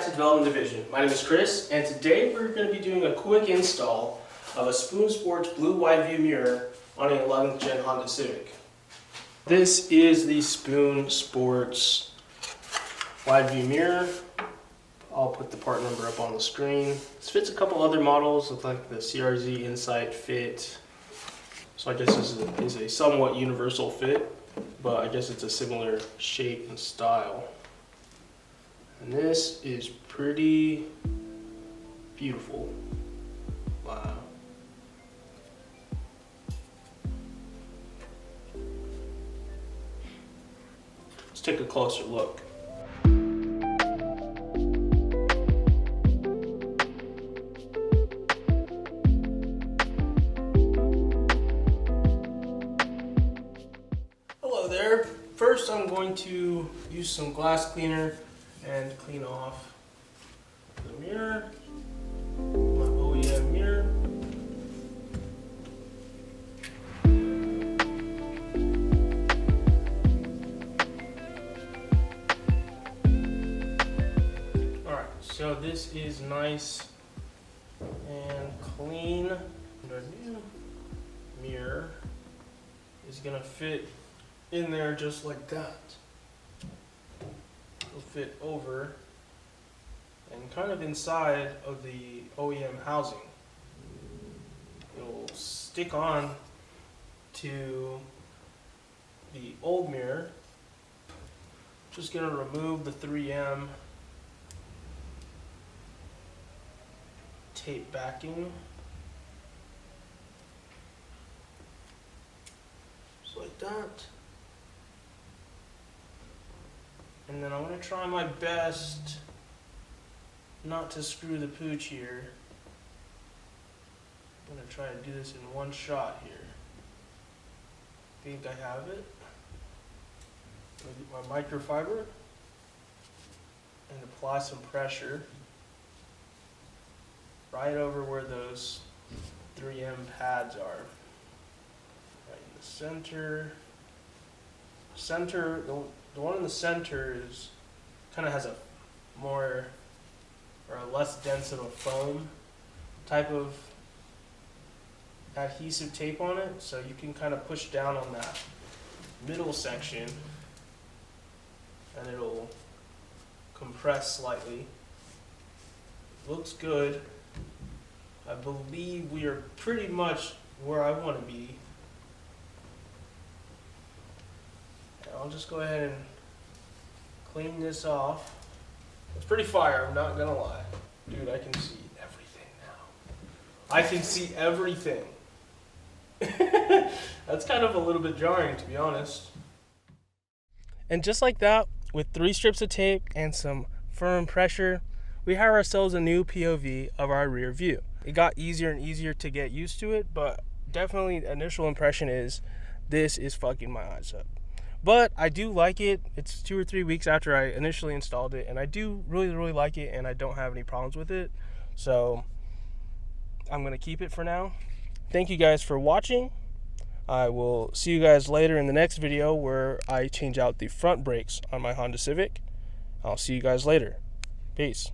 back to Development Division. My name is Chris, and today we're going to be doing a quick install of a Spoon Sports Blue Wide View mirror on an 11th Gen Honda Civic. This is the Spoon Sports Wide View mirror. I'll put the part number up on the screen. This fits a couple other models, like the CRZ Insight Fit. So I guess this is a somewhat universal fit, but I guess it's a similar shape and style. And this is pretty beautiful. Wow. Let's take a closer look. Hello there. First I'm going to use some glass cleaner and clean off the mirror, my OEM mirror. Alright, so this is nice and clean. Our new mirror is going to fit in there just like that. Will fit over and kind of inside of the OEM housing. It'll stick on to the old mirror. Just gonna remove the 3M tape backing. Just like that. And then I'm going to try my best not to screw the pooch here. I'm going to try to do this in one shot here. I think I have it. I'm going to get my microfiber and apply some pressure right over where those 3M pads are. Right in the center. The one in the center is kind of has a more or a less dense of a foam type of adhesive tape on it, so you can kind of push down on that middle section and it'll compress slightly. Looks good. I believe we are pretty much where I want to be. I'll just go ahead and clean this off. It's pretty fire, I'm not gonna lie. Dude, I can see everything now. I can see everything. That's kind of a little bit jarring, to be honest. And just like that, with 3 strips of tape and some firm pressure, we have ourselves a new POV of our rear view. It got easier and easier to get used to it, but definitely the initial impression is this is fucking my eyes up. But I do like it. It's 2 or 3 weeks after I initially installed it, and I do really like it, and I don't have any problems with it. So I'm going to keep it for now. Thank you guys for watching. I will see you guys later in the next video where I change out the front brakes on my Honda Civic. I'll see you guys later. Peace.